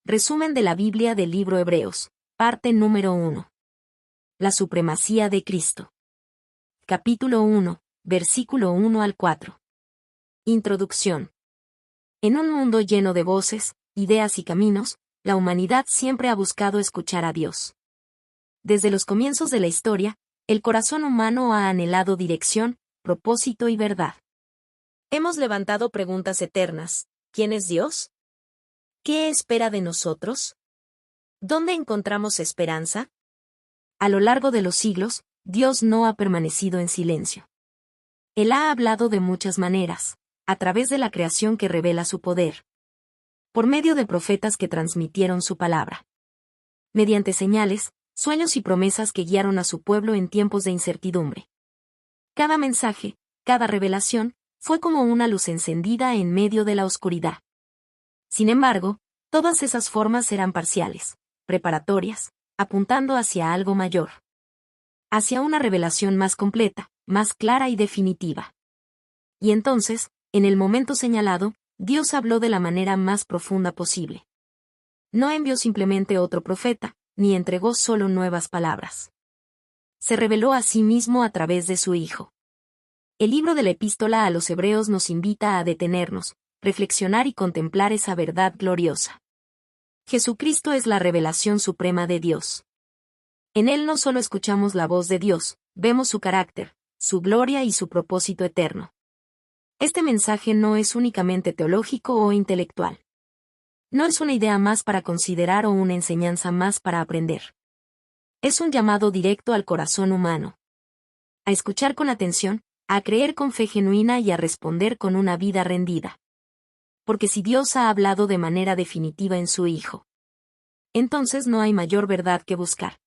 Resumen de la Biblia del libro Hebreos, parte número 1. La supremacía de Cristo. Capítulo 1, versículo 1 al 4. Introducción. En un mundo lleno de voces, ideas y caminos, la humanidad siempre ha buscado escuchar a Dios. Desde los comienzos de la historia, el corazón humano ha anhelado dirección, propósito y verdad. Hemos levantado preguntas eternas. ¿Quién es Dios? ¿Qué espera de nosotros? ¿Dónde encontramos esperanza? A lo largo de los siglos, Dios no ha permanecido en silencio. Él ha hablado de muchas maneras, a través de la creación que revela su poder, por medio de profetas que transmitieron su palabra, mediante señales, sueños y promesas que guiaron a su pueblo en tiempos de incertidumbre. Cada mensaje, cada revelación, fue como una luz encendida en medio de la oscuridad. Sin embargo, todas esas formas eran parciales, preparatorias, apuntando hacia algo mayor. Hacia una revelación más completa, más clara y definitiva. Y entonces, en el momento señalado, Dios habló de la manera más profunda posible. No envió simplemente otro profeta, ni entregó solo nuevas palabras. Se reveló a sí mismo a través de su Hijo. El libro de la Epístola a los Hebreos nos invita a detenernos, reflexionar y contemplar esa verdad gloriosa. Jesucristo es la revelación suprema de Dios. En Él no solo escuchamos la voz de Dios, vemos su carácter, su gloria y su propósito eterno. Este mensaje no es únicamente teológico o intelectual. No es una idea más para considerar o una enseñanza más para aprender. Es un llamado directo al corazón humano. A escuchar con atención, a creer con fe genuina y a responder con una vida rendida. Porque si Dios ha hablado de manera definitiva en su Hijo, entonces no hay mayor verdad que buscar,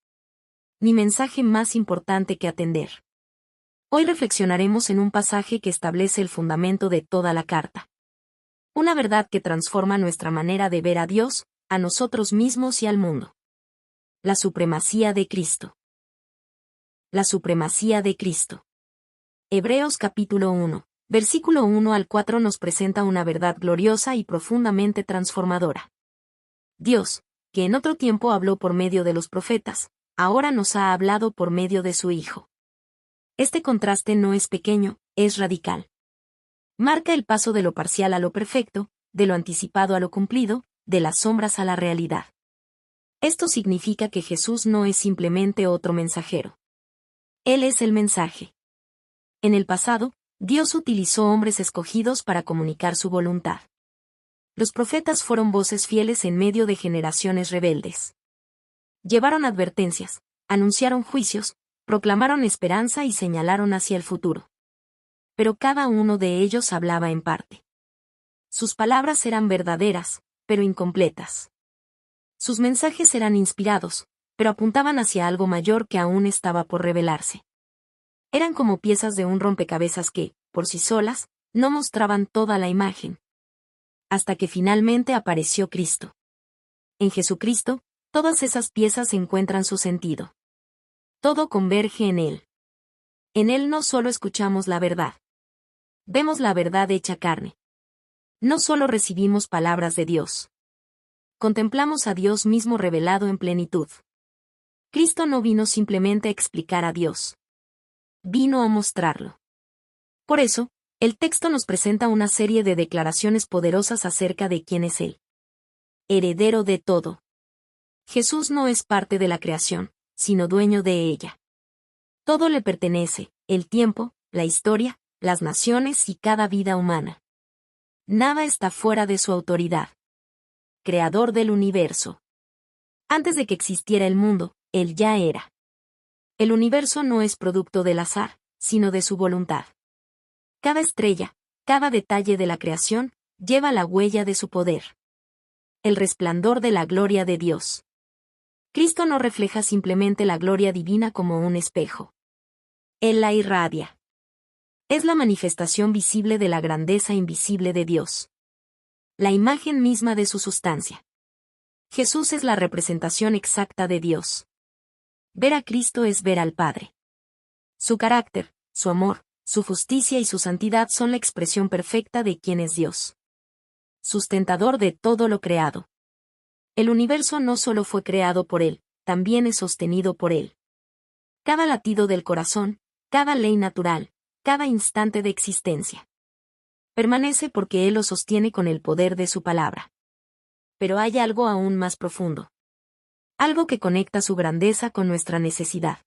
ni mensaje más importante que atender. Hoy reflexionaremos en un pasaje que establece el fundamento de toda la carta. Una verdad que transforma nuestra manera de ver a Dios, a nosotros mismos y al mundo. La supremacía de Cristo. La supremacía de Cristo. Hebreos capítulo 1, versículo 1 al 4 nos presenta una verdad gloriosa y profundamente transformadora. Dios, que en otro tiempo habló por medio de los profetas, ahora nos ha hablado por medio de su Hijo. Este contraste no es pequeño, es radical. Marca el paso de lo parcial a lo perfecto, de lo anticipado a lo cumplido, de las sombras a la realidad. Esto significa que Jesús no es simplemente otro mensajero. Él es el mensaje. En el pasado, Dios utilizó hombres escogidos para comunicar su voluntad. Los profetas fueron voces fieles en medio de generaciones rebeldes. Llevaron advertencias, anunciaron juicios, proclamaron esperanza y señalaron hacia el futuro. Pero cada uno de ellos hablaba en parte. Sus palabras eran verdaderas, pero incompletas. Sus mensajes eran inspirados, pero apuntaban hacia algo mayor que aún estaba por revelarse. Eran como piezas de un rompecabezas que, por sí solas, no mostraban toda la imagen. Hasta que finalmente apareció Cristo. En Jesucristo, todas esas piezas encuentran su sentido. Todo converge en Él. En Él no solo escuchamos la verdad. Vemos la verdad hecha carne. No solo recibimos palabras de Dios. Contemplamos a Dios mismo revelado en plenitud. Cristo no vino simplemente a explicar a Dios. Vino a mostrarlo. Por eso, el texto nos presenta una serie de declaraciones poderosas acerca de quién es Él. Heredero de todo. Jesús no es parte de la creación, sino dueño de ella. Todo le pertenece, el tiempo, la historia, las naciones y cada vida humana. Nada está fuera de su autoridad. Creador del universo. Antes de que existiera el mundo, Él ya era. El universo no es producto del azar, sino de su voluntad. Cada estrella, cada detalle de la creación, lleva la huella de su poder. El resplandor de la gloria de Dios. Cristo no refleja simplemente la gloria divina como un espejo. Él la irradia. Es la manifestación visible de la grandeza invisible de Dios. La imagen misma de su sustancia. Jesús es la representación exacta de Dios. Ver a Cristo es ver al Padre. Su carácter, su amor, su justicia y su santidad son la expresión perfecta de quién es Dios. Sustentador de todo lo creado. El universo no solo fue creado por Él, también es sostenido por Él. Cada latido del corazón, cada ley natural, cada instante de existencia, permanece porque Él lo sostiene con el poder de su palabra. Pero hay algo aún más profundo. Algo que conecta su grandeza con nuestra necesidad.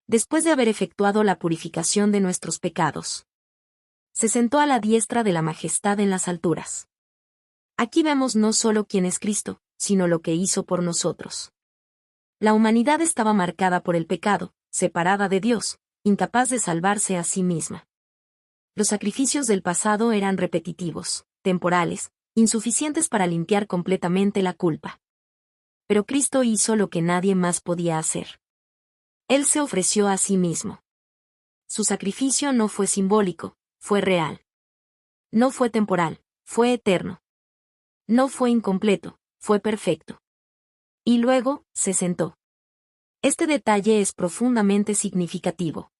Después de haber efectuado la purificación de nuestros pecados, se sentó a la diestra de la majestad en las alturas. Aquí vemos no solo quién es Cristo, sino lo que hizo por nosotros. La humanidad estaba marcada por el pecado, separada de Dios, incapaz de salvarse a sí misma. Los sacrificios del pasado eran repetitivos, temporales, insuficientes para limpiar completamente la culpa. Pero Cristo hizo lo que nadie más podía hacer. Él se ofreció a sí mismo. Su sacrificio no fue simbólico, fue real. No fue temporal, fue eterno. No fue incompleto, fue perfecto. Y luego, se sentó. Este detalle es profundamente significativo.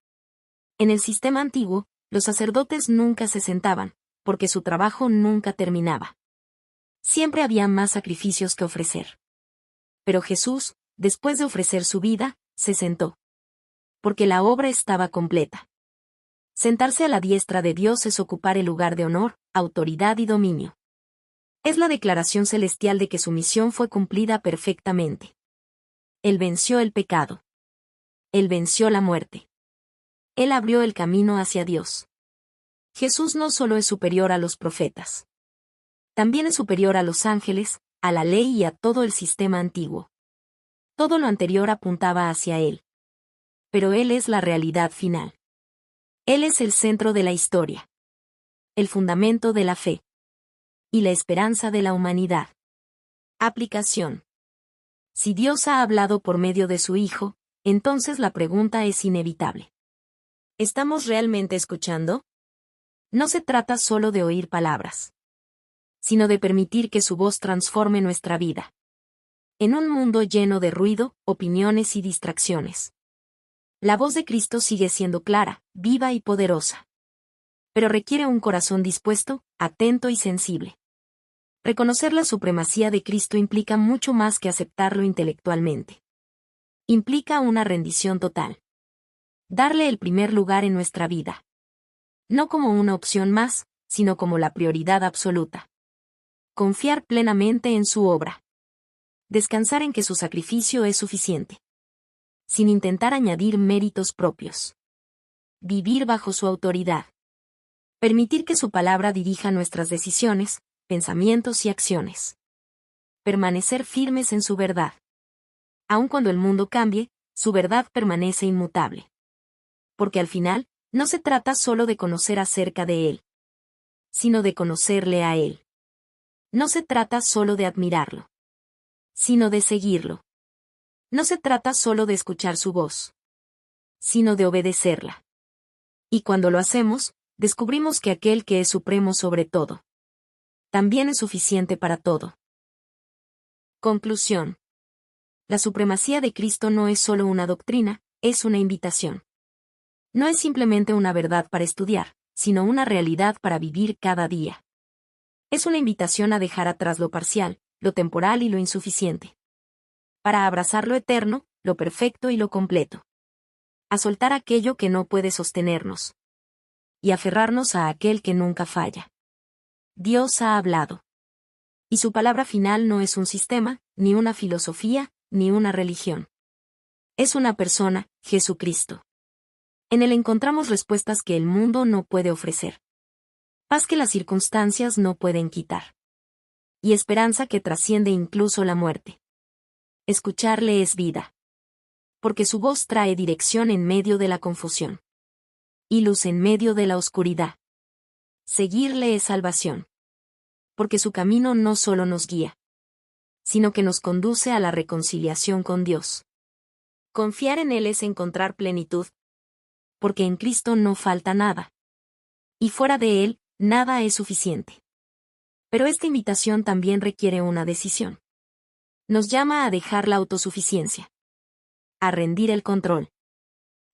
En el sistema antiguo, los sacerdotes nunca se sentaban, porque su trabajo nunca terminaba. Siempre había más sacrificios que ofrecer. Pero Jesús, después de ofrecer su vida, se sentó. Porque la obra estaba completa. Sentarse a la diestra de Dios es ocupar el lugar de honor, autoridad y dominio. Es la declaración celestial de que su misión fue cumplida perfectamente. Él venció el pecado. Él venció la muerte. Él abrió el camino hacia Dios. Jesús no solo es superior a los profetas. También es superior a los ángeles, a la ley y a todo el sistema antiguo. Todo lo anterior apuntaba hacia Él. Pero Él es la realidad final. Él es el centro de la historia. El fundamento de la fe. Y la esperanza de la humanidad. Aplicación. Si Dios ha hablado por medio de su Hijo, entonces la pregunta es inevitable. ¿Estamos realmente escuchando? No se trata solo de oír palabras, sino de permitir que su voz transforme nuestra vida. En un mundo lleno de ruido, opiniones y distracciones, la voz de Cristo sigue siendo clara, viva y poderosa. Pero requiere un corazón dispuesto, atento y sensible. Reconocer la supremacía de Cristo implica mucho más que aceptarlo intelectualmente. Implica una rendición total. Darle el primer lugar en nuestra vida. No como una opción más, sino como la prioridad absoluta. Confiar plenamente en su obra. Descansar en que su sacrificio es suficiente. Sin intentar añadir méritos propios. Vivir bajo su autoridad. Permitir que su palabra dirija nuestras decisiones, pensamientos y acciones. Permanecer firmes en su verdad. Aun cuando el mundo cambie, su verdad permanece inmutable. Porque al final, no se trata solo de conocer acerca de Él, sino de conocerle a Él. No se trata solo de admirarlo, sino de seguirlo. No se trata solo de escuchar su voz, sino de obedecerla. Y cuando lo hacemos, descubrimos que aquel que es supremo sobre todo, también es suficiente para todo. Conclusión. La supremacía de Cristo no es solo una doctrina, es una invitación. No es simplemente una verdad para estudiar, sino una realidad para vivir cada día. Es una invitación a dejar atrás lo parcial, lo temporal y lo insuficiente. Para abrazar lo eterno, lo perfecto y lo completo. A soltar aquello que no puede sostenernos. Y aferrarnos a aquel que nunca falla. Dios ha hablado. Y su palabra final no es un sistema, ni una filosofía, ni una religión. Es una persona, Jesucristo. En él encontramos respuestas que el mundo no puede ofrecer. Paz que las circunstancias no pueden quitar. Y esperanza que trasciende incluso la muerte. Escucharle es vida. Porque su voz trae dirección en medio de la confusión. Y luz en medio de la oscuridad. Seguirle es salvación. Porque su camino no solo nos guía, sino que nos conduce a la reconciliación con Dios. Confiar en Él es encontrar plenitud. Porque en Cristo no falta nada. Y fuera de Él, nada es suficiente. Pero esta invitación también requiere una decisión. Nos llama a dejar la autosuficiencia. A rendir el control.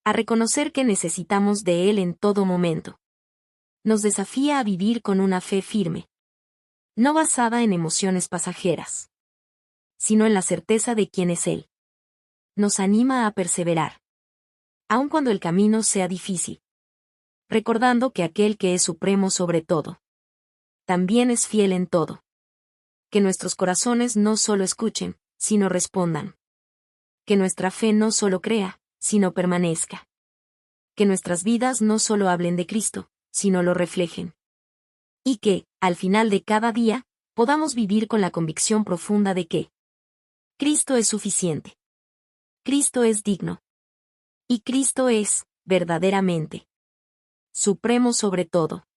A reconocer que necesitamos de Él en todo momento. Nos desafía a vivir con una fe firme. No basada en emociones pasajeras. sino en la certeza de quién es Él. Nos anima a perseverar, aun cuando el camino sea difícil, recordando que aquel que es supremo sobre todo, también es fiel en todo. Que nuestros corazones no solo escuchen, sino respondan. Que nuestra fe no solo crea, sino permanezca. Que nuestras vidas no solo hablen de Cristo, sino lo reflejen. Y que, al final de cada día, podamos vivir con la convicción profunda de que Cristo es suficiente. Cristo es digno. Y Cristo es, verdaderamente, supremo sobre todo.